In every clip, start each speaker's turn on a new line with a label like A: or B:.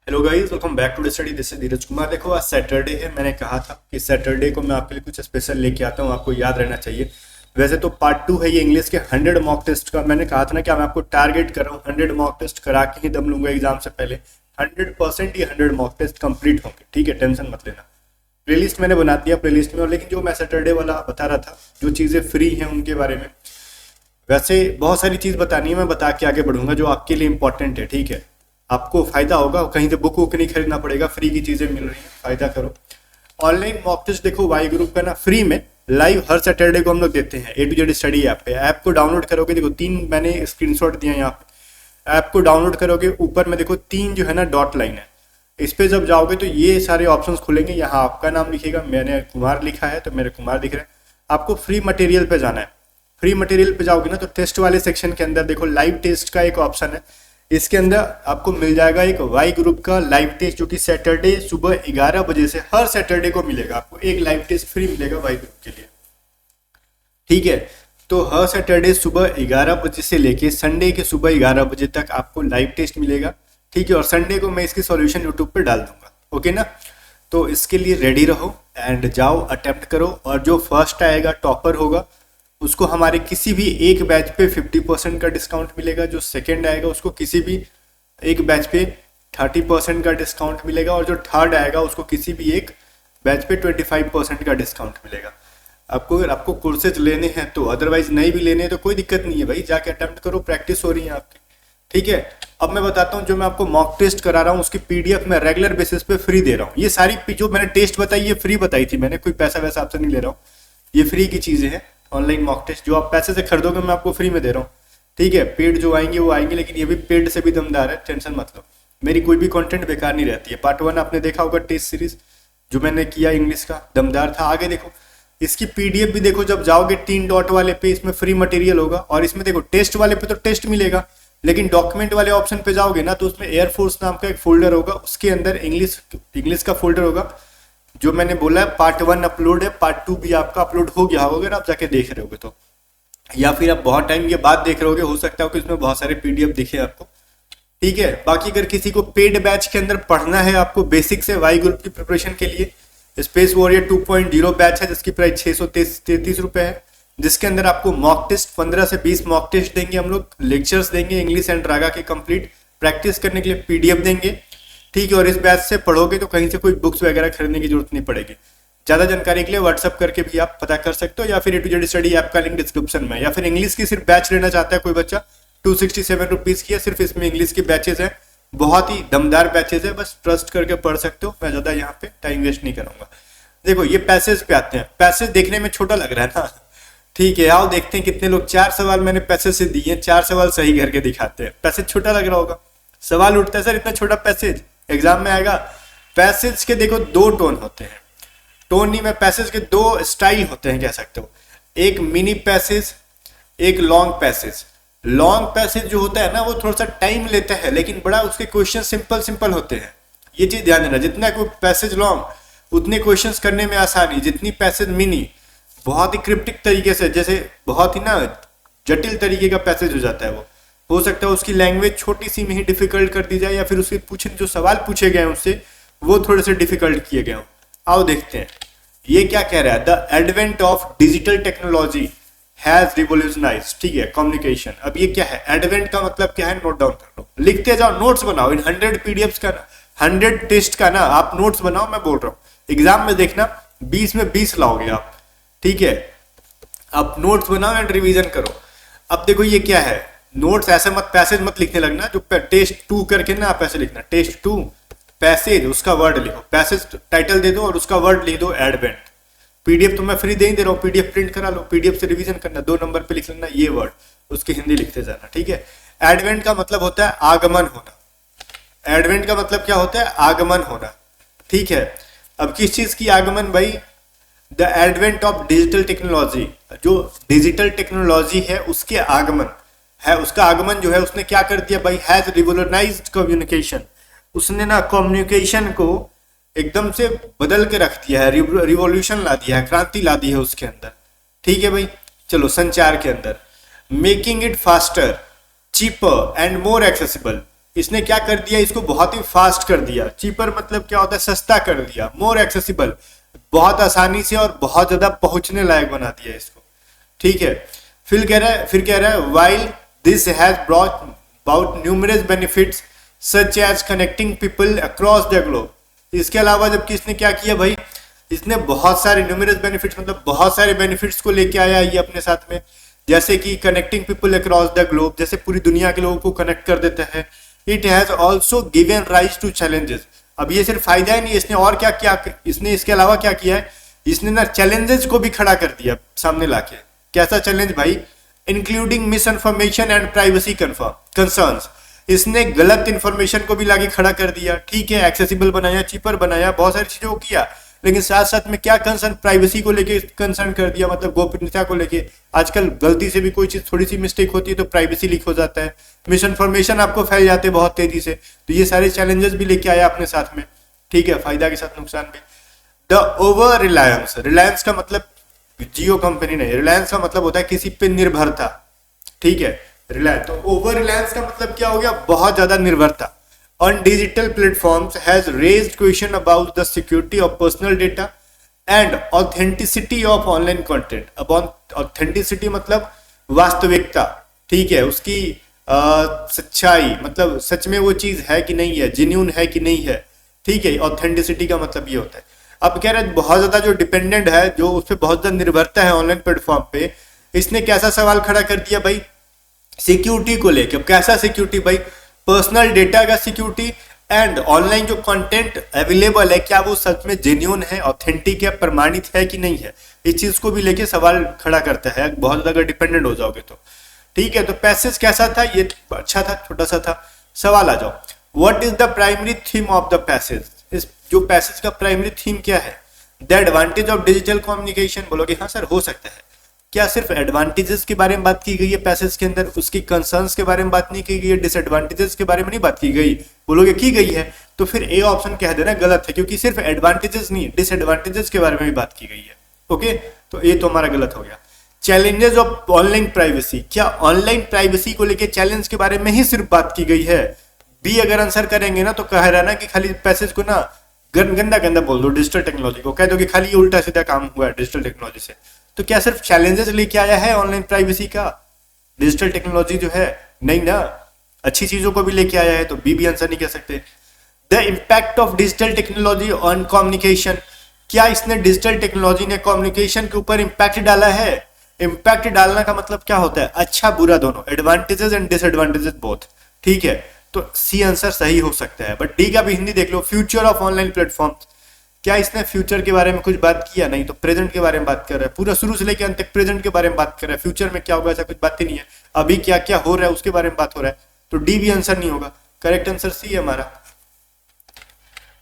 A: Hello guys, welcome back to the study. This is Dheeraj Kumar. देखो, आज Saturday है। मैंने कहा था कि सैटरडे को मैं आपके लिए कुछ स्पेशल लेके आता हूँ, आपको याद रहना चाहिए। वैसे तो पार्ट 2 है ये इंग्लिश के 100 मॉक टेस्ट का। मैंने कहा था ना कि मैं आपको टारगेट कर रहा हूँ, 100 मॉक टेस्ट करा के ही दम लूंगा एग्जाम से पहले। 100% ये 100 मॉक टेस्ट कंप्लीट होंगे, ठीक है, टेंशन मत लेना। प्लेलिस्ट मैंने बना दिया प्लेलिस्ट में। और लेकिन जो मैं सैटरडे वाला बता रहा था, जो चीज़ें फ्री हैं उनके बारे में, वैसे बहुत सारी चीज़ बतानी है, मैं बता के आगे बढ़ूंगा जो आपके लिए इंपॉर्टेंट है, ठीक है। आपको फायदा होगा, कहीं से बुक वुक नहीं खरीदना पड़ेगा, फ्री की चीज़ें मिल रही हैं, फायदा करो। ऑनलाइन मॉक टेस्ट देखो, वाई ग्रुप का ना फ्री में लाइव हर सैटरडे को हम लोग देते हैं A to Z study app पे। ऐप को डाउनलोड करोगे, देखो 3 मैंने स्क्रीनशॉट दिया यहाँ पे। ऐप को डाउनलोड करोगे, ऊपर में देखो 3 जो है ना डॉट लाइन है। इस पे जब जाओगे तो ये सारे ऑप्शंस खुलेंगे। यहाँ आपका नाम लिखेगा, मैंने कुमार लिखा है तो मेरे कुमार दिख रहा है। आपको फ्री मटेरियल पे जाना है। फ्री मटेरियल पे जाओगे ना तो टेस्ट वाले सेक्शन के अंदर देखो लाइव टेस्ट का एक ऑप्शन है। इसके अंदर आपको मिल जाएगा एक वाई ग्रुप का लाइव टेस्ट, जो कि सैटरडे सुबह 11 बजे से हर सैटरडे को मिलेगा। आपको एक लाइव टेस्ट फ्री मिलेगा वाई ग्रुप के लिए, ठीक है। तो हर सैटरडे सुबह 11 बजे से लेके संडे के सुबह 11 बजे तक आपको लाइव टेस्ट मिलेगा, ठीक है। और संडे को मैं इसकी सॉल्यूशन यूट्यूब पे डाल दूंगा, ओके ना। तो इसके लिए रेडी रहो एंड जाओ, अटेम्प्ट करो। और जो फर्स्ट आएगा, टॉपर होगा, उसको हमारे किसी भी एक बैच पे 50% का डिस्काउंट मिलेगा। जो सेकंड आएगा उसको किसी भी एक बैच पे 30% का डिस्काउंट मिलेगा। और जो थर्ड आएगा उसको किसी भी एक बैच पे 25% का डिस्काउंट मिलेगा। आपको अगर आपको कोर्सेज लेने हैं तो, अदरवाइज नहीं भी लेने हैं तो कोई दिक्कत नहीं है भाई, जाके अटेम्प्ट करो, प्रैक्टिस हो रही है आपकी, ठीक है। अब मैं बताता हूँ, जो मैं आपको मॉक टेस्ट करा रहा हूँ उसकी PDF मैं रेगुलर बेसिस पे फ्री दे रहा हूँ। ये सारी जो मैंने टेस्ट बताई ये फ्री बताई थी मैंने, कोई पैसा वैसा आपसे नहीं ले रहा हूँ। ये फ्री की चीज़ें हैं। ऑनलाइन मॉक टेस्ट जो आप पैसे से खरीदोगे मैं आपको फ्री में दे रहा हूँ, ठीक है। पेड जो आएंगे वो आएंगे, लेकिन ये भी पेड से भी दमदार है, टेंशन मत लो। मेरी कोई भी कंटेंट बेकार नहीं रहती है। पार्ट 1 आपने देखा होगा, टेस्ट सीरीज जो मैंने किया इंग्लिश का, दमदार था। आगे देखो, इसकी PDF भी देखो, जब जाओगे 3 डॉट वाले पे इसमें फ्री मटेरियल होगा। और इसमें देखो टेस्ट वाले पे तो टेस्ट मिलेगा, लेकिन डॉक्यूमेंट वाले ऑप्शन पे जाओगे ना तो उसमें एयरफोर्स नाम का एक फोल्डर होगा, उसके अंदर इंग्लिश का फोल्डर होगा। जो मैंने बोला है पार्ट 1 अपलोड है, पार्ट 2 भी आपका अपलोड हो गया होगा अगर आप जाके देख रहे होगे तो, या फिर आप बहुत टाइम के बाद देख रहे होगे, हो सकता है कि इसमें बहुत सारे PDF दिखे आपको, ठीक है। बाकी अगर किसी को पेड बैच के अंदर पढ़ना है, आपको बेसिक से वाई ग्रुप की प्रिपरेशन के लिए, स्पेस वॉरियर 2.0 बैच है जिसकी प्राइस 633 रुपए है, जिसके अंदर आपको मॉक टेस्ट 15 से 20 मॉक टेस्ट देंगे हम लोग, लेक्चर्स देंगे इंग्लिश एंड रागा के कंप्लीट, प्रैक्टिस करने के लिए PDF देंगे, ठीक है। और इस बैच से पढ़ोगे तो कहीं से कोई बुक्स वगैरह खरीदने की जरूरत नहीं पड़ेगी। ज़्यादा जानकारी के लिए व्हाट्सअप करके भी आप पता कर सकते हो, या फिर A to Z study app का लिंक डिस्क्रिप्शन में। या फिर इंग्लिश की सिर्फ बैच लेना चाहता है कोई बच्चा, 267 रुपीज़ की है सिर्फ, इसमें इंग्लिश के बैचेज हैं, बहुत ही दमदार बैचेज है, बस ट्रस्ट करके पढ़ सकते हो। मैं ज़्यादा यहाँ पे टाइम वेस्ट नहीं करूँगा। देखो ये पैसेज पे आते हैं। पैसेज देखने में छोटा लग रहा है ना, ठीक है। आओ देखते हैं कितने लोग, 4 सवाल मैंने पैसेज से दिए हैं, 4 सवाल सही करके दिखाते हैं। पैसेज छोटा लग रहा होगा, सवाल उठता है सर इतना छोटा पैसेज एग्जाम में आएगा। पैसेज के देखो 2 टोन होते हैं, टोन नहीं, मैं पैसेज के 2 स्टाइल होते हैं कह सकते हो। एक मिनी पैसेज, एक लॉन्ग पैसेज। लॉन्ग पैसेज जो होता है ना वो थोड़ा सा टाइम लेता है, लेकिन बड़ा उसके क्वेश्चन सिंपल सिंपल होते हैं। ये चीज ध्यान देना, जितना कोई पैसेज लॉन्ग उतने क्वेश्चंस करने में आसानी, जितनी पैसेज मिनी बहुत ही क्रिप्टिक तरीके से, जैसे बहुत ही ना जटिल तरीके का पैसेज हो जाता है। वो हो सकता है उसकी लैंग्वेज छोटी सी में ही डिफिकल्ट कर दी जाए, या फिर उसके पूछे जो सवाल पूछे गए हैं उससे वो थोड़े से डिफिकल्ट किए गए हों। आओ देखते हैं ये क्या कह रहा है। The advent of digital technology has revolutionise, ठीक है, कम्युनिकेशन। अब ये क्या है, एडवेंट का मतलब क्या है, नोट डाउन कर लो, लिखते जाओ, नोट्स बनाओ। इन 100 PDFs का ना, 100 टेस्ट का ना आप नोट्स बनाओ। मैं बोल रहा हूँ एग्जाम में देखना 20 में 20 लाओगे आप, ठीक है। आप नोट्स बनाओ एंड रिवीजन करो। अब देखो ये क्या है, नोट्स ऐसे मत, पैसेज मत लिखने लगना, जो टेस्ट 2 करके ना आप ऐसे लिखना, टेस्ट 2 पैसेज, उसका वर्ड लिखो, पैसेज टाइटल दे दो और उसका वर्ड लिख दो एडवेंट। PDF तो मैं फ्री दे ही दे रहा हूँ, PDF प्रिंट करा लो, PDF से रिवीजन करना, 2 नंबर पे लिख लेना ये वर्ड, उसकी हिंदी लिखते जाना, ठीक है। एडवेंट का मतलब होता है आगमन होना। एडवेंट का मतलब क्या होता है, आगमन होना, ठीक है। अब किस चीज की आगमन भाई, the advent of digital technology, जो डिजिटल टेक्नोलॉजी है उसके आगमन है, उसका आगमन जो है उसने क्या कर दिया भाई, हैज रिवोल्यूशनाइज्ड कम्युनिकेशन। उसने ना कम्युनिकेशन को एकदम से बदल के रख दिया है, रिवॉल्यूशन ला दिया है, क्रांति ला दी है उसके अंदर, ठीक है भाई। चलो संचार के अंदर, making it faster, cheaper and more accessible. इसने क्या कर दिया, इसको बहुत ही फास्ट कर दिया। चीपर मतलब क्या होता है, सस्ता कर दिया। मोर एक्सेसिबल, बहुत आसानी से और बहुत ज्यादा पहुंचने लायक बना दिया इसको, ठीक है। फिर कह रहा है while this has brought about numerous benefits such as connecting people across the globe. इसके अलावा जबकि इसने क्या किया भाई, इसने बहुत सारे न्यूमरस बेनिफिट्स मतलब बहुत सारे बेनिफिट्स को लेके आया ये अपने साथ में, जैसे कि connecting people across the globe, जैसे पूरी दुनिया के लोगों को कनेक्ट कर देता है। It has also given rise to challenges. अब ये सिर्फ फायदा ही नहीं, इसने और क्या किया, इसने इसके अलावा क्या किया है, इसने ना चैलेंजेस को भी खड़ा कर दिया सामने लाके। कैसा चैलेंज भाई, including miss information and privacy concerns. इसने गलत इंफॉर्मेशन को भी लाके खड़ा कर दिया, ठीक है, एक्सेसिबल बनाया, चीपर बनाया, बहुत सारी चीजों को किया, लेकिन साथ साथ में क्या कंसर्न, प्राइवेसी को लेके कंसर्न कर दिया, मतलब गोपनीयता को लेके। आजकल गलती से भी कोई चीज थोड़ी सी मिस्टेक होती है तो प्राइवेसी लीक हो जाता है, मिस इन्फॉर्मेशन आपको फैल जाते हैं बहुत तेजी से। तो ये सारे चैलेंजेस भी लेके आया अपने साथ में, ठीक है, फायदा के साथ नुकसान भी। द ओवर रिलायंस, रिलायंस का मतलब जियो कंपनी नहीं, रिलायंस का मतलब होता है किसी पे निर्भरता, ठीक है, रिलायंस। तो ओवर रिलायंस का मतलब क्या हो गया, बहुत ज्यादा निर्भरता on digital platforms has raised question about the security of personal data and authenticity of online content। अब authenticity मतलब वास्तविकता, ठीक है, उसकी सच्चाई, मतलब सच में वो चीज है कि नहीं है, जेन्युइन है कि नहीं है, ठीक है। ऑथेंटिसिटी का मतलब ये होता है। अब कह रहे हैं बहुत ज्यादा जो डिपेंडेंट है, जो उस पर बहुत ज्यादा निर्भरता है ऑनलाइन प्लेटफॉर्म पे, इसने कैसा सवाल खड़ा कर दिया भाई, सिक्योरिटी को लेकर। कैसा सिक्योरिटी भाई, पर्सनल डेटा का सिक्योरिटी एंड ऑनलाइन जो कंटेंट अवेलेबल है क्या वो सच में जेन्युइन है, ऑथेंटिक है, प्रमाणित है कि नहीं है, इस चीज को भी लेके सवाल खड़ा करता है बहुत ज्यादा डिपेंडेंट हो जाओगे तो, ठीक है। तो पैसेज कैसा था, ये अच्छा था, छोटा सा था। सवाल आ जाओ, what is the primary theme of the passage. इस जो पैसेज का प्राइमरी थीम क्या है, the advantage of digital communication. बोलोगे हाँ सर हो सकता है, क्या सिर्फ एडवांटेजेस के बारे में बात की गई है पैसेज के अंदर, उसकी कंसर्न्स के बारे में बात नहीं की गई है, डिसएडवांटेजेस के बारे में नहीं बात की गई। बोलोगे की गई है, तो फिर ए ऑप्शन कह देना गलत है, क्योंकि सिर्फ एडवांटेजेस नहीं डिसएडवांटेजेस के बारे में भी बात की गई है। ओके, तो ये तो हमारा गलत हो गया। चैलेंजेस ऑफ ऑनलाइन प्राइवेसी, क्या ऑनलाइन प्राइवेसी को लेकर चैलेंज के बारे में ही सिर्फ बात की गई है। बी अगर आंसर करेंगे ना तो कह रहा ना कि खाली पैसेज को ना गंदा गंदा बोल दो, डिजिटल टेक्नोलॉजी को कह दो कि खाली उल्टा सीधा काम हुआ है डिजिटल टेक्नोलॉजी से। तो क्या सिर्फ चैलेंजेस लेके आया है ऑनलाइन प्राइवेसी का डिजिटल टेक्नोलॉजी जो है, नहीं ना, अच्छी चीजों को भी लेके आया है, तो बी भी आंसर नहीं कह सकते। The impact of digital technology on communication, क्या इसने डिजिटल टेक्नोलॉजी ने कम्युनिकेशन के ऊपर इम्पैक्ट डाला है। इम्पैक्ट डालना का मतलब क्या होता है, अच्छा बुरा दोनों, एडवांटेजेस एंड डिसएडवांटेजेस बोथ, ठीक है। तो सी आंसर सही हो सकता है, बट डी का भी हिंदी देख लो, फ्यूचर ऑफ ऑनलाइन प्लेटफॉर्म। क्या इसने फ्यूचर के बारे में कुछ बात किया, नहीं, तो प्रेजेंट के बारे में बात कर रहा है, पूरा शुरू से लेकर अंत तक प्रेजेंट के बारे में बात कर रहा है। फ्यूचर में क्या होगा ऐसा कुछ बात ही नहीं है, अभी क्या क्या हो रहा है उसके बारे में बात हो रहा है, तो डी भी आंसर नहीं होगा, करेक्ट आंसर सी है हमारा।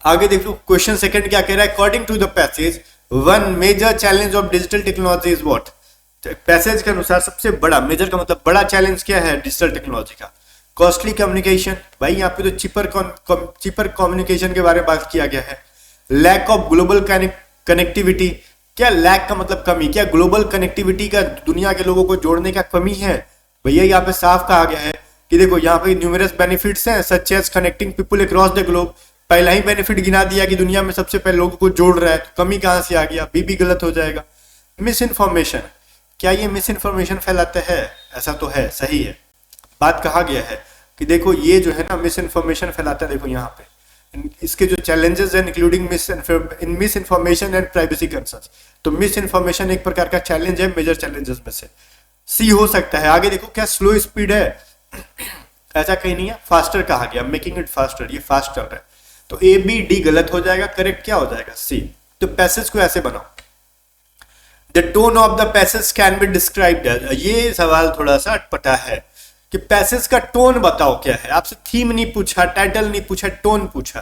A: आगे देख लो, क्वेश्चन सेकंड क्या कह रहा है, according to the passage one major challenge of digital technology is what. Passage के अनुसार सबसे बड़ा, मेजर का मतलब बड़ा चैलेंज क्या है डिजिटल टेक्नोलॉजी का, कॉस्टली कम्युनिकेशन। भाई यहाँ पे तो चिपर कम्युनिकेशन के बारे में बात किया गया है। लैक ऑफ ग्लोबल कनेक्टिविटी, क्या लैक का मतलब कमी, क्या ग्लोबल कनेक्टिविटी का दुनिया के लोगों को जोड़ने का कमी है। भैया यहाँ पे साफ कहा गया है कि देखो यहाँ पे न्यूमरस बेनिफिट्स हैं such as connecting people across the globe. पहला ही बेनिफिट गिना दिया कि दुनिया में सबसे पहले लोगों को जोड़ रहा है, तो कमी कहाँ से आ गया, बी भी गलत हो जाएगा। मिस इन्फॉर्मेशन, क्या ये मिस इन्फॉर्मेशन फैलाते हैं, ऐसा तो है, सही है। बात कहा गया है कि देखो ये जो है ना मिस इन्फॉर्मेशन फैलाता है, देखो यहाँ पे इसके जो चैलेंजेस हैं including miss information and privacy concerns, तो मिस इन्फॉर्मेशन एक प्रकार का चैलेंज है मेजर चैलेंजेस में से, सी हो सकता है। आगे देखो, क्या स्लो स्पीड है, ऐसा कहीं नहीं है, फास्टर कहा गया, मेकिंग इट फास्टर, ये फास्ट चल रहा है, तो ए बी डी गलत हो जाएगा, करेक्ट क्या हो जाएगा, सी। तो पैसेज को ऐसे बनाओ, the tone of the passage can be described as, ये सवाल थोड़ा सा अटपटा है कि पैसेज का टोन बताओ क्या है। आपसे थीम नहीं पूछा, टाइटल नहीं पूछा, टोन पूछा।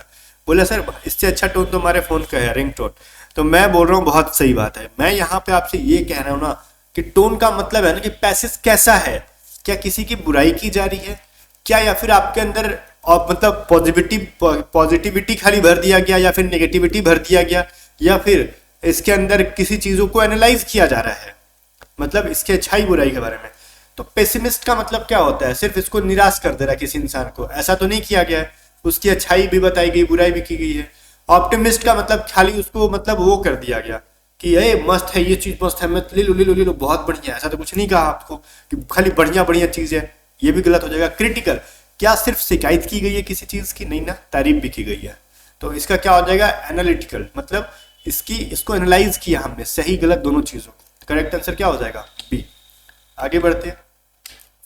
A: बोला सर इससे अच्छा टोन तो हमारे फोन का है, रिंग टोन। तो मैं बोल रहा हूँ बहुत सही बात है, मैं यहाँ पे आपसे ये कह रहा हूँ ना कि टोन का मतलब है ना कि पैसेज कैसा है, क्या किसी की बुराई की जा रही है क्या, या फिर आपके अंदर मतलब पॉजिटिविटी खाली भर दिया गया, या फिर नेगेटिविटी भर दिया गया, या फिर इसके अंदर किसी चीजों को एनालाइज किया जा रहा है, मतलब इसके अच्छाई बुराई के बारे में। तो पेसिमिस्ट का मतलब क्या होता है, सिर्फ इसको निराश कर दे रहा है किसी इंसान को, ऐसा तो नहीं किया गया है, उसकी अच्छाई भी बताई गई, बुराई भी की गई है। ऑप्टिमिस्ट का मतलब खाली उसको मतलब वो कर दिया गया कि ये मस्त है, ये चीज मस्त है, मत ले लो ले लो ले लो, बहुत बढ़िया है, ऐसा तो कुछ नहीं कहा आपको कि खाली बढ़िया बढ़िया चीज है, ये भी गलत हो जाएगा। क्रिटिकल, क्या सिर्फ शिकायत की गई है किसी चीज की, नहीं ना, तारीफ भी की गई है। तो इसका क्या हो जाएगा, एनालिटिकल, मतलब इसको एनालाइज किया हमने, सही गलत दोनों चीजों को। करेक्ट आंसर क्या हो जाएगा, बी। आगे बढ़ते हैं।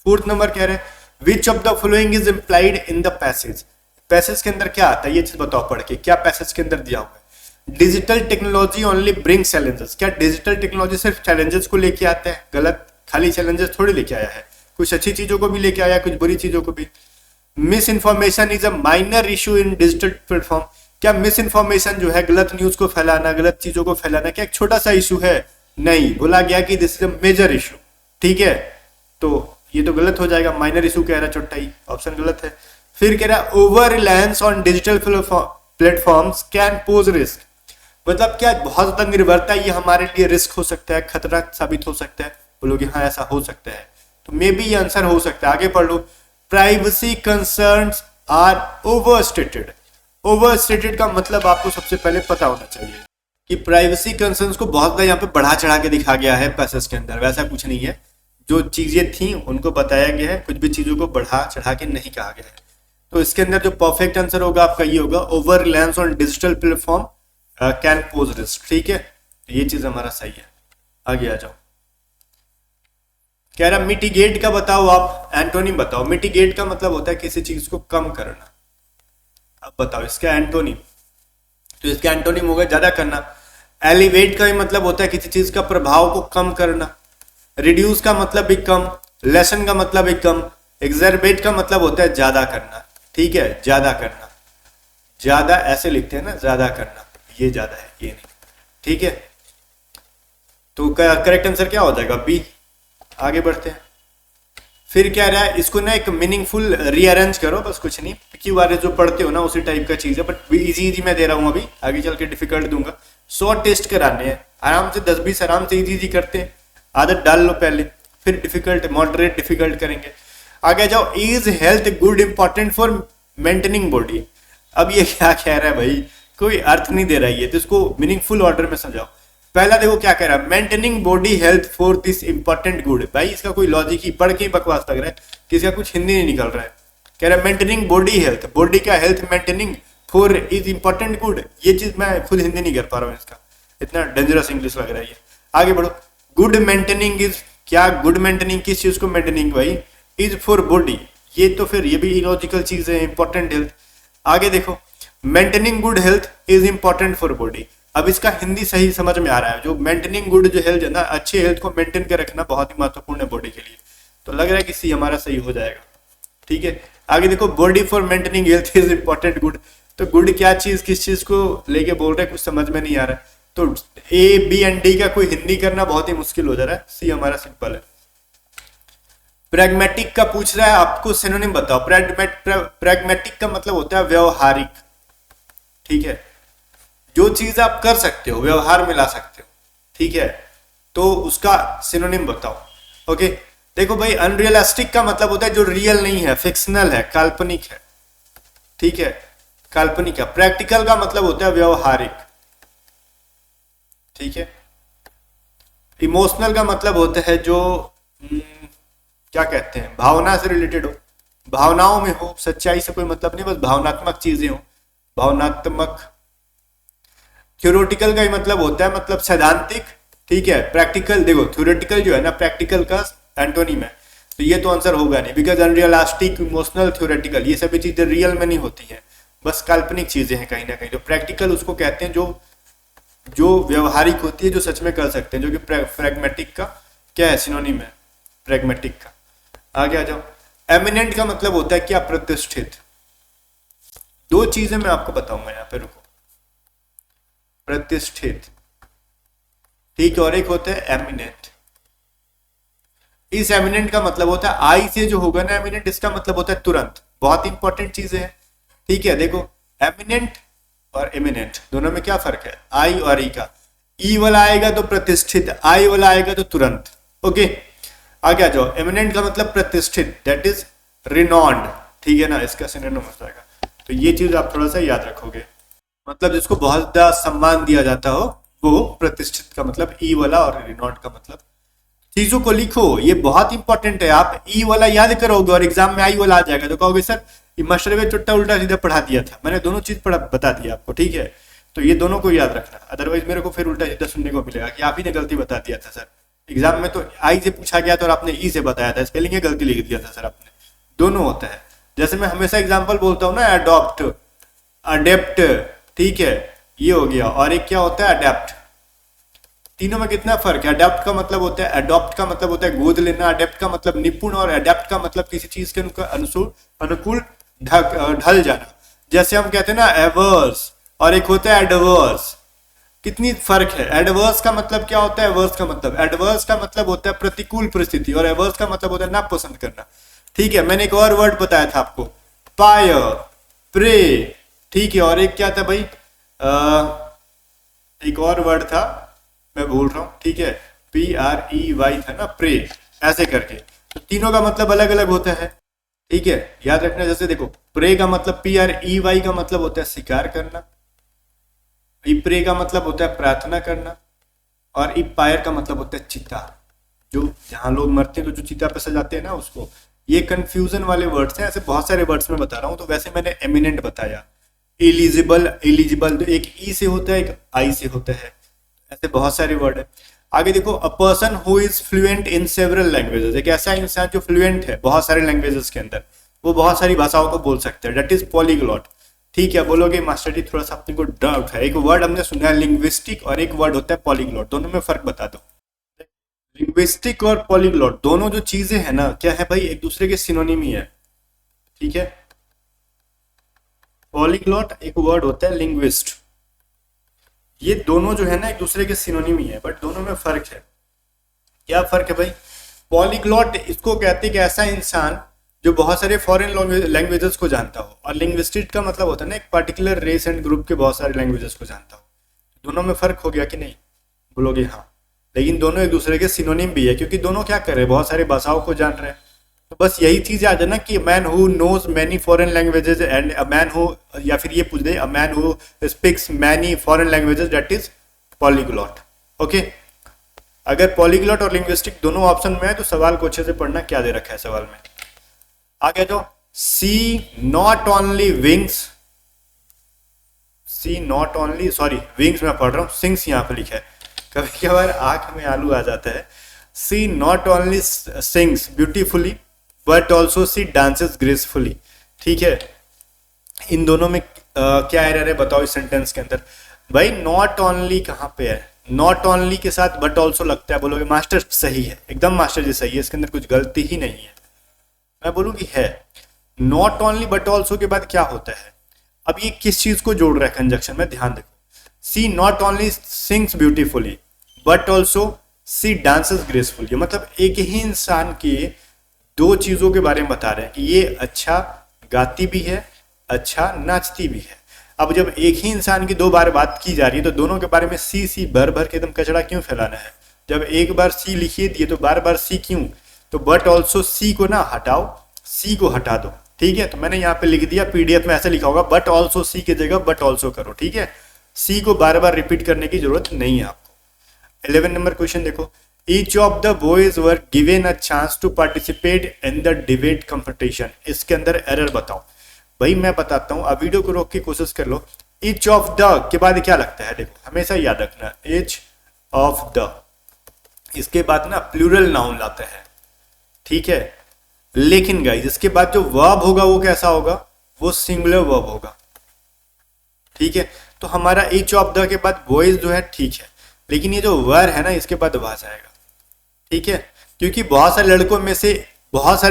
A: फोर्थ नंबर कह रहे हैं which of the following is implied in the passage. Passage के अंदर क्या आता है, ये चीज बताओ पढ़ के, क्या पैसेज के अंदर दिया हुआ है। Digital technology only bring challenges, क्या डिजिटल टेक्नोलॉजी सिर्फ चैलेंजेस को लेके आता है, गलत, खाली चैलेंजेस थोड़ी लेके आया है, कुछ अच्छी चीजों को भी लेके आया, कुछ बुरी चीजों को भी। Miss information is a minor issue in digital platform, क्या मिस इन्फॉर्मेशन जो है, गलत न्यूज को फैलाना, गलत चीजों को फैलाना, क्या एक छोटा सा इशू है, नहीं, बोला गया कि this is a major issue, ठीक है। तो ये तो गलत हो जाएगा, माइनर इशू कह रहा है, छोटा ही, ऑप्शन गलत है। फिर कह रहा है over reliance on digital platforms can pose risk, मतलब क्या बहुत ज्यादा निर्भरता ये हमारे लिए रिस्क हो सकता है, खतरा साबित हो सकता है, बोलोगे हाँ ऐसा हो सकता है, तो मे बी ये आंसर हो सकता है। आगे पढ़ लो। Privacy concerns are overstated, overstated का मतलब आपको सबसे पहले पता होना चाहिए कि प्राइवेसी कंसर्न्स को बहुत ज्यादा यहाँ पे बढ़ा चढ़ा के दिखा गया है पैसेज के अंदर, वैसा कुछ नहीं है, जो चीजें थी उनको बताया गया है, कुछ भी चीजों को बढ़ा चढ़ा के नहीं कहा गया है। तो इसके अंदर जो परफेक्ट आंसर होगा आपका ये होगा, over reliance on digital platform can pose risk, ठीक है, तो ये चीज हमारा सही है। आगे आ जाओ। कह रहा मिटिगेट का बताओ आप, एंटोनिम बताओ। मिटिगेट का मतलब होता है किसी चीज को कम करना, अब बताओ इसका एंटोनिम। तो इसका एंटोनिम होगा ज्यादा करना। एलिवेट का भी मतलब होता है किसी चीज का प्रभाव को कम करना। रिड्यूस का मतलब भी कम, लेसन का मतलब भी कम, एग्जरबेट का मतलब होता है ज्यादा करना, ठीक है, ज्यादा करना, ज्यादा ऐसे लिखते हैं ना, ज्यादा करना, ये ज्यादा है ये नहीं, ठीक है। तो करेक्ट आंसर क्या हो जाएगा, बी। आगे बढ़ते हैं। फिर क्या रहा है, इसको ना एक मीनिंगफुल रीअरेंज करो, बस कुछ नहीं, क्यों बारे जो पढ़ते हो ना उसी टाइप का चीज है, बट इजी इजी मैं दे रहा हूं, अभी आगे चल के डिफिकल्ट दूंगा। 100 टेस्ट कराने हैं, आराम से 10-20 आराम से इजी इजी करते हैं, आदत डाल लो पहले, फिर डिफिकल्ट मॉडरेट डिफिकल्ट करेंगे। आगे जाओ। Is health good important for maintaining body, अब ये क्या कह रहा है भाई, कोई अर्थ नहीं दे रहा है ये, तो इसको मीनिंगफुल ऑर्डर में समझाओ। पहला देखो क्या कह रहा है, maintaining body health for this important good, भाई इसका कोई लॉजिक ही, पढ़ के ही बकवास लग रहा है कि इसका कुछ हिंदी नहीं निकल रहा है। कह रहा है मेंटेनिंग बॉडी हेल्थ, बॉडी का health maintaining for is important good, ये चीज मैं खुद हिंदी नहीं कर पा रहा हूँ, इसका इतना डेंजरस इंग्लिश लग रहा है ये। आगे बढ़ो। गुड मेंटेनिंग इज, क्या गुड मेंटेनिंग किस चीज को मेंटेनिंग भाई, इज फॉर बॉडी, ये तो फिर ये भी इलॉजिकल चीज है, इंपॉर्टेंट हेल्थ। आगे देखो, maintaining good health is important for body, अब इसका हिंदी सही समझ में आ रहा है, जो मेंटेनिंग गुड जो हेल्थ है ना, अच्छी हेल्थ को मेंटेन कर रखना बहुत ही महत्वपूर्ण है बॉडी के लिए, तो लग रहा है कि सी हमारा सही हो जाएगा, ठीक है। आगे देखो, body for maintaining health is important good, तो गुड क्या चीज किस चीज को लेके बोल रहे हैं, कुछ समझ में नहीं आ रहा है, तो ए बी एंड डी का कोई हिंदी करना बहुत ही मुश्किल हो जा रहा है, सी हमारा सिंपल है। प्रैग्मेटिक का पूछ रहा है आपको सिनोनिम बताओ। प्रैग्मेटिक का मतलब होता है व्यवहारिक, ठीक है, जो चीज आप कर सकते हो, व्यवहार में ला सकते हो, ठीक है, तो उसका सिनोनिम बताओ। ओके, देखो भाई, अनरियलिस्टिक का मतलब होता है जो रियल नहीं है, फिक्शनल है, काल्पनिक है, ठीक है, काल्पनिक है। प्रैक्टिकल का मतलब होता है व्यवहारिक, ठीक है। इमोशनल का मतलब होता है जो क्या कहते हैं, भावना से रिलेटेड हो, भावनाओं में हो, सच्चाई से कोई मतलब नहीं, बस भावनात्मक चीजें हो, भावनात्मक। थ्योरेटिकल का ही मतलब होता है मतलब सैद्धांतिक, ठीक है। प्रैक्टिकल, देखो थ्योरेटिकल जो है ना, प्रैक्टिकल का एंटोनिम है, तो ये तो आंसर होगा नहीं, बिकॉज अनरियलिस्टिक, इमोशनल, थ्योरेटिकल ये सभी चीजें रियल में नहीं होती हैं, बस काल्पनिक चीजें हैं कहीं ना कहीं। तो प्रैक्टिकल उसको कहते हैं जो व्यवहारिक होती है, जो सच में कर सकते हैं, जो कि प्रैग्मेटिक का क्या है, सिनोनिम है प्रैग्मेटिक का। आगे आ जाओ। एमिनेंट का मतलब होता है क्या, प्रतिष्ठित। दो चीजें मैं आपको बताऊंगा यहाँ पे, रुको। प्रतिष्ठित, ठीक है, और एक होता है एमिनेंट। इस एमिनेंट का मतलब होता है आई से जो होगा ना एमिनेंट, इसका मतलब होता है तुरंत, बहुत इंपॉर्टेंट चीजें हैं, ठीक है। देखो एमिनेंट और एमिनेंट दोनों में क्या फर्क है, आई और ई का। ई वाला आएगा तो प्रतिष्ठित, आई वाला आएगा तो तुरंत, ओके। आगे आ जाओ, एमिनेंट का मतलब प्रतिष्ठित, दैट इज रिनॉन्ड, ठीक है ना, इसका सिनोनिम हो जाएगा। तो ये चीज आप थोड़ा सा याद रखोगे, मतलब जिसको बहुत ज्यादा सम्मान दिया जाता हो वो प्रतिष्ठित का मतलब ई वाला, और रिनॉन्ड का मतलब। चीजों को लिखो, ये बहुत इंपॉर्टेंट है। आप ई वाला याद करोगे और एग्जाम में आई वाला आ जाएगा तो कहोगे सर ये मास्टर में चुट्टा उल्टा सीधा पढ़ा दिया था, मैंने दोनों चीज पढ़ा बता दिया आपको, ठीक है। तो ये दोनों को याद रखना, अदरवाइज मेरे को फिर उल्टा सीधा सुनने को मिलेगा कि आप ही ने गलती बता दिया था सर, एग्जाम में तो आई से पूछा गया था और आपने ई से बताया था, स्पेलिंग में गलती लिख दिया था सर आपने। दोनों होता है। जैसे मैं हमेशा एग्जाम्पल बोलता हूँ ना, अडॉप्ट, अडेप्ट, ठीक है, ये हो गया। और एक क्या होता है, अडेप्ट। तीनों में कितना फर्क है। अडेप्ट का मतलब होता है, अडॉप्ट का मतलब होता है गोद लेना, अडेप्ट का मतलब निपुण, और अडेप्ट का मतलब किसी चीज के अनुकूल ढल जाना। जैसे हम कहते हैं ना एवर्स, और एक होता है एडवर्स, कितनी फर्क है। एडवर्स का मतलब क्या होता है, एवर्स का मतलब, एडवर्स का मतलब होता है प्रतिकूल परिस्थिति, और एवर्स का मतलब होता है नापसंद करना, ठीक है। मैंने एक और वर्ड बताया था आपको, पायर, प्रे, ठीक है। और एक क्या था भाई, एक और वर्ड था मैं भूल रहा हूं, ठीक है, PREY था ना, प्रे, ऐसे करके। तो तीनों का मतलब अलग अलग होता है, ठीक है, याद रखना। जैसे देखो, प्रे का मतलब PREY का मतलब होता है शिकार करना, प्रे का मतलब होता है प्रार्थना करना, और पायर का मतलब होता है चिता, जो जहां लोग मरते हैं तो जो चिता पे सजाते हैं ना उसको। ये कंफ्यूजन वाले वर्ड्स हैं, ऐसे बहुत सारे वर्ड्स में बता रहा हूं। तो वैसे मैंने एमिनेंट बताया, एलिजिबल, एलिजिबल तो एक ई से होता है, एक आई से होता है, ऐसे बहुत सारे वर्ड है। आगे देखो, a person who is fluent in several languages, एक ऐसा इंसान जो फ्लुएंट है बहुत सारे लैंग्वेजेस के अंदर, वो बहुत सारी भाषाओं को बोल सकते हैं, दैट इज पॉलीग्लॉट, ठीक है। बोलोगे मास्टर जी थोड़ा सा अपने को डाउट है, एक वर्ड हमने सुना है लिंग्विस्टिक, और एक वर्ड होता है पॉलीग्लॉट, दोनों में फर्क बता दो। लिंग्विस्टिक और पॉलीग्लॉट दोनों जो चीजें हैं ना, क्या है भाई, एक दूसरे के सिनोनिम है, ठीक है। पॉलीग्लॉट एक वर्ड होता है लिंग्विस्ट, ये दोनों जो है ना एक दूसरे के सिनोनिम ही है, बट दोनों में फर्क है। क्या फर्क है भाई, पॉलीग्लॉट इसको कहते हैं कि ऐसा इंसान जो बहुत सारे फॉरेन लैंग्वेजेस को जानता हो, और लिंग्विस्टिक का मतलब होता है ना एक पर्टिकुलर रेस एंड ग्रुप के बहुत सारे लैंग्वेजेस को जानता हो। दोनों में फर्क हो गया कि नहीं, बोलोगे हाँ, लेकिन दोनों एक दूसरे के सिनोनिम भी है, क्योंकि दोनों क्या कर रहे हैं, बहुत सारे भाषाओं को जान रहे हैं। तो बस यही चीज आ जाए ना कि man who knows many foreign languages and a man who, या फिर ये पूछ दे, a man who speaks many foreign languages, that is polyglot, okay. अगर पॉलीग्लॉट और लिंग्विस्टिक दोनों ऑप्शन में है तो सवाल को अच्छे से पढ़ना, क्या दे रखा है सवाल में। आगे जो she not only wings, she not only, sorry wings मैं पढ़ रहा हूँ, सिंग्स यहाँ पे लिखा है, कभी कभार आंख में आलू आ जाता है। She not only sings beautifully but also she dances gracefully, ठीक है। इन दोनों में क्या एरर है बताओ इस सेंटेंस के अंदर। भाई नॉट ओनली कहाँ पे है, नॉट ओनली के साथ बट ऑल्सो लगता है, बोलोगे मास्टर सही है, एकदम मास्टर जी सही है, इसके अंदर कुछ गलती ही नहीं है। मैं बोलूँगी है, नॉट ओनली बट ऑल्सो के बाद क्या होता है। अब ये किस चीज को जोड़ रहा है कंजक्शन में, ध्यान देखो। She not only sings beautifully but also she dances gracefully, मतलब एक ही इंसान के दो चीजों के बारे में बता रहे हैं कि ये अच्छा गाती भी है, अच्छा नाचती भी है। अब जब एक ही इंसान की दो बार बात की जा रही है तो दोनों के बारे में सी भर भर के एकदम कचड़ा क्यों फैलाना है। जब एक बार सी लिखिए दिए तो बार बार सी क्यों, तो बट ऑल्सो सी को ना हटाओ, सी को हटा दो, ठीक है। तो मैंने यहाँ पे लिख दिया, पीडीएफ में ऐसे लिखा होगा बट ऑल्सो सी की जगह बट ऑल्सो करो, ठीक है। सी को बार बार रिपीट करने की जरूरत नहीं है आपको। 11 नंबर क्वेश्चन देखो, each of the boys were given a chance to participate in the debate competition. इसके अंदर एरर बताओ। भाई मैं बताता हूँ, अब वीडियो को रोक के कोशिश कर लो। ईच ऑफ द के बाद क्या लगता है, देखो हमेशा याद रखना, ईच ऑफ द, इसके बाद ना प्लूरल नाउन लाते हैं, ठीक है। लेकिन गाइस इसके बाद जो वर्ब होगा वो कैसा होगा, वो सिंगुलर वर्ब होगा, ठीक है। तो हमारा ईच ऑफ द के बाद बॉयज जो है ठीक है, लेकिन ये जो वर है ना इसके बाद वह जाएगा, ठीक है। क्योंकि बहुत सारे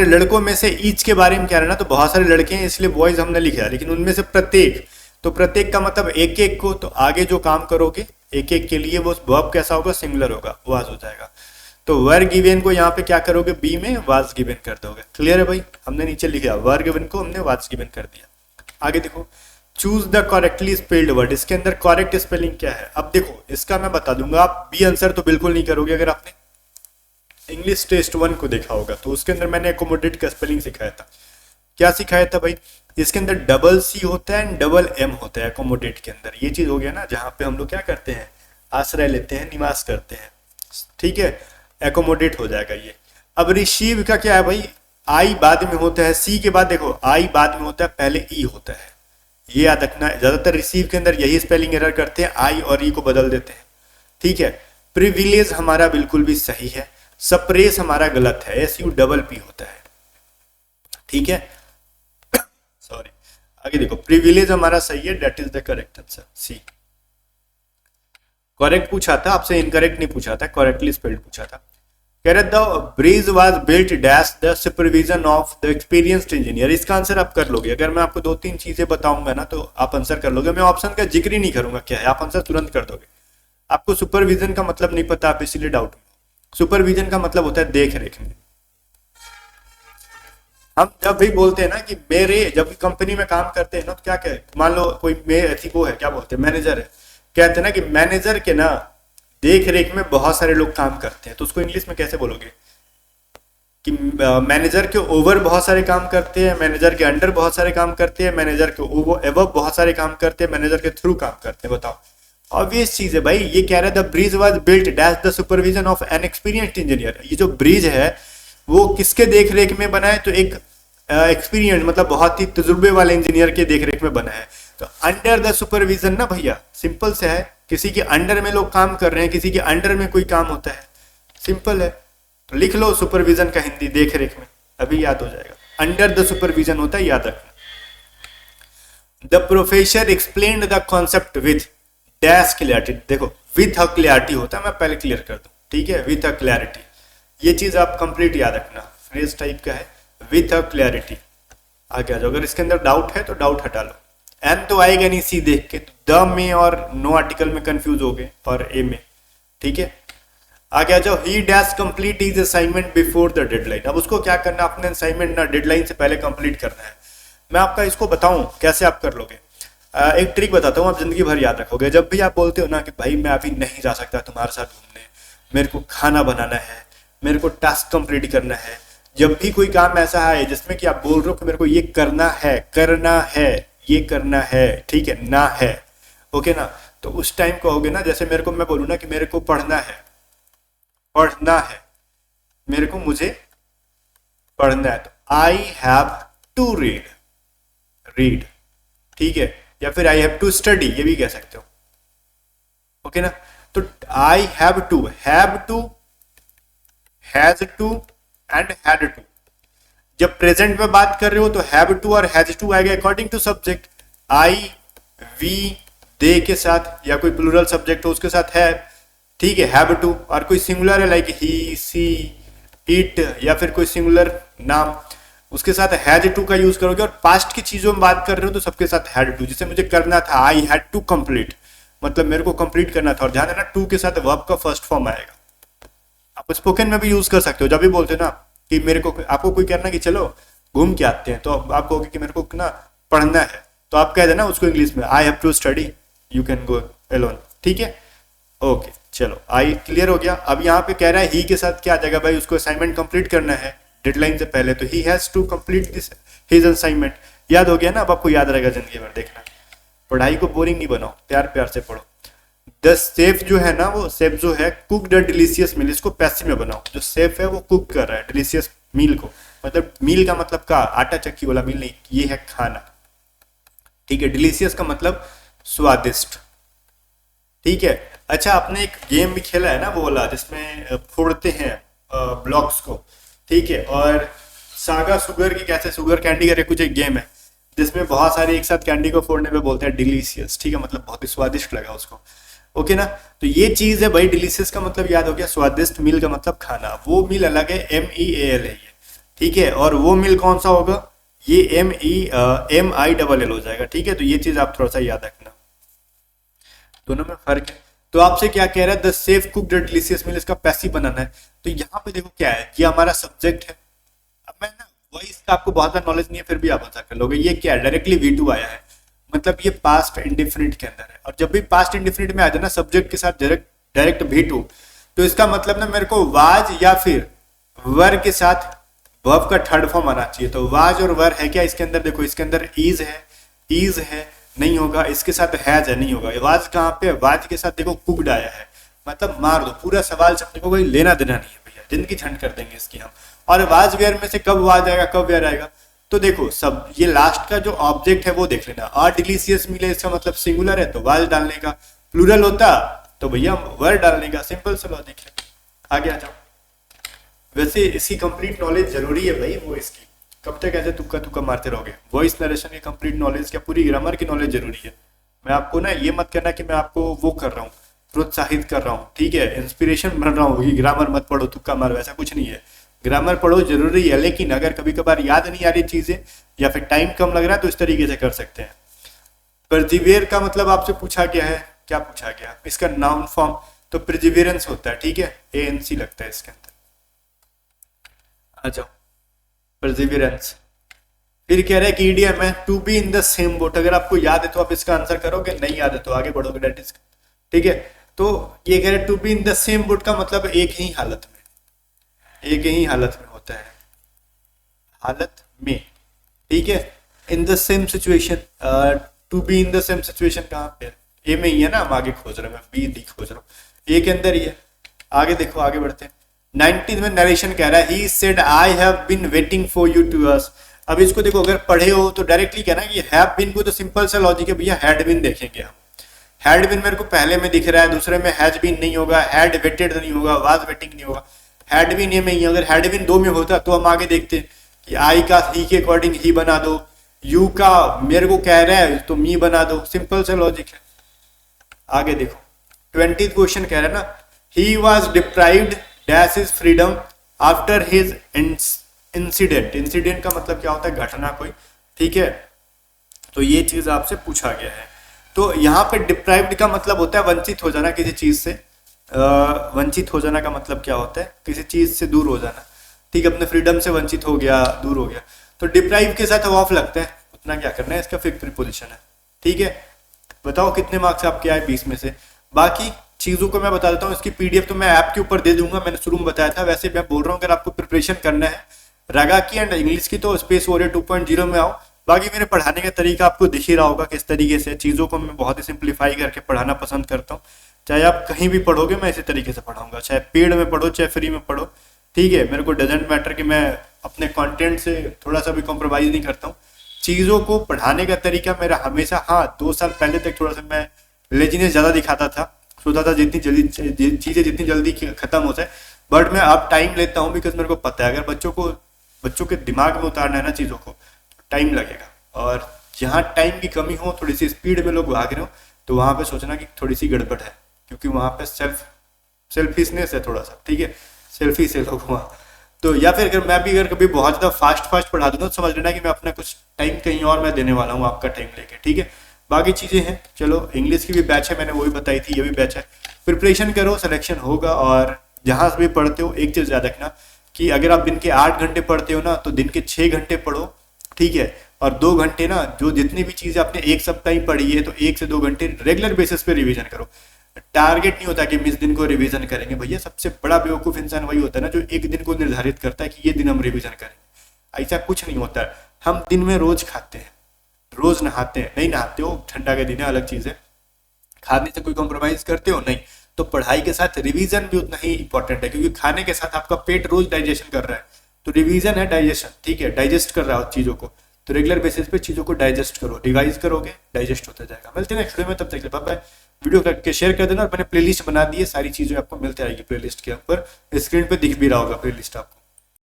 A: लड़कों में से ईच के बारे में क्या रहना, तो बहुत सारे लड़के हैं इसलिए बॉयज हमने लिखा, लेकिन उनमें से प्रत्येक, तो प्रत्येक का मतलब एक एक को, तो आगे जो काम करोगे एक एक के लिए वो वर्ब कैसा होगा, सिंगुलर होगा, वाज हो जाएगा। तो वर गिवन को यहाँ पे क्या करोगे, बी में वाज गिवन कर दोगे। क्लियर है भाई, हमने नीचे लिखा वर गिवन को हमने वाज गिवन कर दिया। आगे देखो, choose the correctly spelled word, इसके अंदर करेक्ट स्पेलिंग क्या है। अब देखो इसका मैं बता दूंगा, आप बी आंसर तो बिल्कुल नहीं करोगे अगर आपने इंग्लिश टेस्ट 1 को देखा होगा, तो उसके अंदर मैंने एकोमोडेट का स्पेलिंग सिखाया था। क्या सिखाया था भाई? इसके अंदर डबल सी होता है एंड डबल एम होता है एकोमोडेट के अंदर। ये चीज हो गया ना, जहाँ पे हम लोग क्या करते हैं, आश्रय लेते हैं, निवास करते हैं, ठीक है, एकोमोडेट हो जाएगा ये। अब रिसीव का क्या है भाई, आई बाद में होता है, सी के बाद देखो आई बाद में होता है, पहले ई होता है, ये याद रखना है। ज्यादातर रिसीव के अंदर यही स्पेलिंग एरर करते हैं, आई और ई को बदल देते हैं, ठीक है। प्रिविलेज हमारा बिल्कुल भी सही है, सप्रेस हमारा गलत है, एस यू डबल पी होता है, ठीक है, सॉरी। आगे देखो, प्रिविलेज हमारा सही है, that is the correct answer, C. Correct पूछा था आपसे, इनकरेक्ट नहीं पूछा था, करेक्टली स्पेल्ड पूछा था। कह रहे the bridge was built dash the supervision of the experienced engineer. इसका आंसर आप कर लोगे, अगर मैं आपको 2-3 चीजें बताऊंगा ना तो आप आंसर कर लोगे। मैं ऑप्शन का जिक्र ही नहीं करूंगा क्या है, आप आंसर तुरंत कर दोगे। आपको सुपरविजन का मतलब नहीं पता, आप इसीलिए डाउट में। सुपरविजन का मतलब होता है देख रेख में। हम जब भी बोलते हैं ना कि मेरे, जब कंपनी में काम करते हैं ना, तो क्या कहे, मान लो कोई मेरे वो है, क्या बोलते हैं, मैनेजर है, कहते हैं ना कि मैनेजर के ना देख रेख में बहुत सारे लोग काम करते हैं, तो उसको इंग्लिश में कैसे बोलोगे कि मैनेजर के ओवर बहुत सारे काम करते हैं, मैनेजर के अंडर बहुत सारे काम करते हैं, मैनेजर के एबव बहुत सारे काम करते हैं, मैनेजर के थ्रू काम करते हैं। बताओ, ऑब्वियस चीज है भाई। ये कह रहा है the bridge was built dash the supervision of N experienced engineer. ये जो ब्रिज है वो किसके देख रेख में बना है, तो एक एक्सपीरियंस मतलब बहुत ही तजुर्बे वाले इंजीनियर के देख रेख में बना है। तो अंडर द सुपरविजन ना भैया, सिंपल से है, किसी के अंडर में लोग काम कर रहे हैं, किसी के अंडर में कोई काम होता है, सिंपल है। तो लिख लो सुपरविजन का हिंदी, देख रेख में, अभी याद हो जाएगा। अंडर द सुपरविजन होता है, याद रखना। The professor explained the concept with dash clarity. देखो विथ अ क्लियरिटी होता है, मैं पहले क्लियर कर दूं, ठीक है, विथ अ क्लियरिटी। ये चीज आप कंप्लीट याद रखना, फ्रेज टाइप का है, विथ अ क्लियरिटी। आगे आ जाओ, अगर इसके अंदर डाउट है तो डाउट हटा लो। एन तो आएगा नहीं सी देख के, तो द में और नो आर्टिकल में कंफ्यूज हो गए, और ए में, ठीक है। आगे आ जाओ, ही dash complete his assignment before the deadline. अब उसको क्या करना, अपने असाइनमेंट ना डेडलाइन से पहले कंप्लीट करना है। मैं आपका इसको बताऊं कैसे आप कर लोगे, एक ट्रिक बताता हूँ, आप जिंदगी भर याद रखोगे। जब भी आप बोलते हो ना कि भाई मैं अभी नहीं जा सकता तुम्हारे साथ घूमने, मेरे को खाना बनाना है, मेरे को टास्क कंप्लीट करना है, जब भी कोई काम ऐसा है जिसमें कि आप बोल रहे हो कि मेरे को ये करना है, ये करना है, ठीक है, ना है, ओके ना, तो उस टाइम कहोगे ना, जैसे मेरे को, मैं बोलूँ ना कि मेरे को पढ़ना है, मेरे को, मुझे पढ़ना है, तो आई हैव टू रीड, ठीक है, या फिर आई हैव टू स्टडी, ये भी कह सकते हो, ओके ना। तो I have to, has to and had to. जब प्रेजेंट में बात कर रहे हो तो हैव टू और हैज टू आएगा according to subject. I, we, they के साथ, या कोई प्लूरल सब्जेक्ट हो उसके साथ है, ठीक है, हैव टू। और कोई सिंगुलर है लाइक ही, सी, इट, या फिर कोई सिंगुलर नाम, उसके साथ हैज टू का यूज करोगे। और पास्ट की चीजों में बात कर रहे हो तो सबके साथ हैड टू। जिसे मुझे करना था, आई हैड टू कंप्लीट, मतलब मेरे को कंप्लीट करना था। और ध्यान देना, टू के साथ वर्ब का फर्स्ट फॉर्म आएगा। आप स्पोकन में भी यूज कर सकते हो, जब भी बोलते हो ना कि मेरे को, आपको कोई कहना कि चलो घूम के आते हैं, तो आप कहोगे कि मेरे को ना पढ़ना है, तो आप कह देना उसको इंग्लिश में, I have to study, you can go alone, ठीक है, ओके। चलो आई क्लियर हो गया। अब यहाँ पे कह रहा है ही के साथ क्या आ जाएगा भाई, उसको असाइनमेंट कंप्लीट करना है डेडलाइन से पहले, तो he has to complete this his assignment. याद हो गया ना, अब आपको याद रहेगा जिंदगी भर। देखना, पढ़ाई को बोरिंग नहीं बनाओ, प्यार प्यार से पढ़ो। द सेफ जो है ना, वो सेफ जो है, कुक द डिलीशियस मील, इसको पैसिव में बनाओ। जो सेफ है वो कुक कर रहा है डिलीशियस मील को, मतलब मील का मतलब का आटा चक्की वाला मील नहीं, ये है खाना, ठीक है। डिलीशियस का मतलब स्वादिष्ट, ठीक है। अच्छा, आपने एक गेम भी खेला है ना वो वाला, जिसमें फोड़ते हैं ब्लॉक्स को, ठीक है, और सागा सुगर की, कैसे सुगर कैंडी करके कुछ एक गेम है, जिसमें बहुत सारे एक साथ कैंडी को फोड़ने पे बोलते हैं डिलीशियस, ठीक है, मतलब बहुत ही स्वादिष्ट लगा उसको, ओके ना। तो ये चीज है भाई, डिलीशियस का मतलब याद हो गया, स्वादिष्ट, मील का मतलब खाना। वो मील अलग है, MEAL है ये, ठीक है। और वो मील कौन सा होगा, ये MILL हो जाएगा, ठीक है। तो ये चीज आप थोड़ा सा याद रखना, दोनों में फर्क है। तो आपसे क्या कह रहा है, the chef cook the delicious meal, इसका पैसिव बनाना है। तो यहाँ पे देखो क्या है, ये हमारा सब्जेक्ट है। अब मैं ना वॉइस का आपको बहुत ज्यादा नॉलेज नहीं है, फिर भी आप आंसर कर लोगे। ये क्या है, डायरेक्टली V2 आया है, मतलब ये पास्ट इंडिफिनिट के अंदर है। और जब भी पास्ट इंडिफिनिट में आ जाए ना सब्जेक्ट के साथ डायरेक्ट V2, तो इसका मतलब ना मेरे को वाज या फिर वर के साथ वर्ब का थर्ड फॉर्म आना चाहिए। तो वाज और वर है क्या इसके अंदर, देखो इसके अंदर इज है नहीं होगा, इसके साथ हैज है नहीं होगा। वाज कहाँ पे, वाज के साथ देखो कुकड आया है, मतलब मार दो पूरा सवाल से अपने को कोई लेना देना नहीं है भैया, दिन की झंड कर देंगे इसकी हम। और वाज वेयर में से कब वाज आएगा कब वेयर आएगा, तो देखो सब ये लास्ट का जो ऑब्जेक्ट है वो देख लेना। आर डिलीशियस मिले इसका मतलब सिंगुलर है तो वाज डालने का, प्लूरल होता तो भैया वर डालने का, सिंपल सा लॉजिक है। आगे आ जाओ। वैसे इसकी कंप्लीट नॉलेज जरूरी है भाई, वो इसकी कब तक ऐसे तुक्का तुक्का मारते रहोगे। वॉइस नरेशन की कंप्लीट नॉलेज क्या पूरी ग्रामर की नॉलेज जरूरी है। मैं आपको ना ये मत करना कि मैं आपको वो कर रहा हूँ, प्रोत्साहित कर रहा हूँ, ठीक है, इंस्पिरेशन बन रहा हूँ कि ग्रामर मत पढ़ो तुक्का मारो, ऐसा कुछ नहीं है। ग्रामर पढ़ो जरूरी है, लेकिन अगर कभी कभार याद नहीं आ रही चीजें या फिर टाइम कम लग रहा है तो इस तरीके से कर सकते हैं। परजिवेयर का मतलब आपसे पूछा गया है, क्या पूछा गया, इसका नाउन फॉर्म तो प्रिजिवेरेंस होता है, ठीक है, ANC लगता है इसके अंदर। आ जाओ परसिवियरेंस। फिर कह रहे हैं कि ईडीएम है to be in the same boat. अगर आपको याद है तो आप इसका आंसर करोगे, नहीं याद है तो आगे बढ़ोगे, डेट इज, ठीक है। तो ये कह रहे हैं to be in the same boat का मतलब एक ही हालत में होता है, हालत में, ठीक है। In the same situation, to be in the same situation कहाँ पे, ए में ही है ना, हम आगे खोज रहे हैं, मैं बी डी खोज रहा हूँ, ए के अंदर ही है। आगे देखो, आगे बढ़ते हैं। 19 में नरेशन कह रहा है he said I have been waiting for you to us. अब इसको देखो, अगर पढ़े हो तो डायरेक्टली कहना कि हैव बीन को तो सिंपल सा लॉजिक है भैया, हैड बीन देखेंगे हम। हैड बीन मेरे को पहले में दिख रहा है, दूसरे में हैज बीन नहीं होगा, हैड वेटेड नहीं होगा, वाज वेटिंग नहीं होगा, हैड बीन ये में ही। अगर हैड बीन दो में होता तो हम आगे देखते कि आई का ही के अकॉर्डिंग ही बना दो, यू का मेरे को कह रहा है तो मी बना दो, सिंपल सा लॉजिक है। आगे देखो 20th क्वेश्चन कह रहा है ना, he was deprived dash is freedom after his incident. Incident का मतलब क्या होता है, घटना कोई, ठीक है। तो ये चीज आपसे पूछा गया है। तो यहाँ पे डिप्राइव्ड का मतलब होता है वंचित हो जाना किसी चीज से। वंचित हो जाना का मतलब क्या होता है, किसी चीज से दूर हो जाना, ठीक है, अपने फ्रीडम से वंचित हो गया, दूर हो गया। तो डिप्राइव के साथ ऑफ लगता है, उतना क्या करना है, इसका फिक्स प्रीपोजिशन है, ठीक है। बताओ कितने मार्क्स आपके आए 20 में से। बाकी चीजों को मैं बता देता हूँ, इसकी PDF तो मैं ऐप के ऊपर दे दूंगा, मैंने शुरू में बताया था। वैसे मैं बोल रहा हूँ अगर आपको प्रिपरेशन करना है रगा की एंड इंग्लिश की तो स्पेस वॉरियर 2.0 में आओ। बाकी मेरे पढ़ाने का तरीका आपको दिख ही रहा होगा किस तरीके से, चीज़ों को मैं बहुत ही सिंप्लीफाई करके पढ़ाना पसंद करता हूँ। चाहे आप कहीं भी पढ़ोगे मैं इसी तरीके से पढ़ाऊंगा, चाहे पेड में पढ़ो चाहे फ्री में पढ़ो, ठीक है। मेरे को डजेंट मैटर कि मैं अपने कंटेंट से थोड़ा सा भी कॉम्प्रोमाइज़ नहीं करता हूँ। चीज़ों को पढ़ाने का तरीका मेरा हमेशा, हाँ 2 साल पहले तक थोड़ा सा मैं लेजीनेस ज़्यादा दिखाता था, सोचता था जितनी जल्दी चीज़ें जितनी जल्दी खत्म हो जाए, बट मैं अब टाइम लेता हूँ बिकॉज मेरे को पता है अगर बच्चों के दिमाग में उतारना है ना चीज़ों को, टाइम लगेगा। और जहाँ टाइम की कमी हो, थोड़ी सी स्पीड में लोग भाग रहे हो, तो वहाँ पे सोचना कि थोड़ी सी गड़बड़ है, क्योंकि वहाँ पे सेल्फिशनेस है थोड़ा सा, ठीक है, सेल्फी से लोग वहाँ। तो या फिर अगर कभी बहुत ज़्यादा फास्ट पढ़ा दूँ तो समझ लेना कि मैं अपना कुछ टाइम कहीं और मैं देने वाला हूँ आपका टाइम लेके, ठीक है। बाकी चीज़ें हैं, चलो इंग्लिश की भी बैच है, मैंने वो भी बताई थी, ये भी बैच है। प्रिपरेशन करो, सिलेक्शन होगा। और जहाँ से भी पढ़ते हो एक चीज़ याद रखना कि अगर आप दिन के 8 घंटे पढ़ते हो ना, तो दिन के 6 घंटे पढ़ो, ठीक है, और 2 घंटे ना जो जितनी भी चीज़ें आपने एक सप्ताह ही पढ़ी है तो 1 से 2 घंटे रेगुलर बेसिस पे रिवीजन करो। टारगेट नहीं होता कि हम इस दिन को रिवीजन करेंगे, भैया सबसे बड़ा बेवकूफ़ इंसान वही होता है ना जो एक दिन को निर्धारित करता है कि ये दिन हम रिवीजन करेंगे। ऐसा कुछ नहीं होता है। हम दिन में रोज खाते हैं, रोज नहाते हैं, नहीं नहाते हो ठंडा के दिन है, अलग चीज़ है, खाने से कोई कॉम्प्रोमाइज करते हो नहीं, तो पढ़ाई के साथ रिवीजन भी उतना ही इंपॉर्टेंट है, क्योंकि खाने के साथ आपका पेट रोज डाइजेशन कर रहा है, तो रिवीजन है डाइजेशन, ठीक है, डाइजेस्ट कर रहा हो चीज़ों को, तो रेगुलर बेसिस पे चीज़ों को डाइजेस्ट करो, रिवाइज करोगे, डाइजेस्ट होता जाएगा। मिलते हैं नेक्स्ट वीडियो में, तब तक बाय बाय। वीडियो करके शेयर कर देना, और मैंने प्लेलिस्ट बना दी है, सारी चीज़ें आपको मिलती आएगी प्लेलिस्ट के ऊपर, स्क्रीन पे दिख भी रहा होगा प्लेलिस्ट आपको।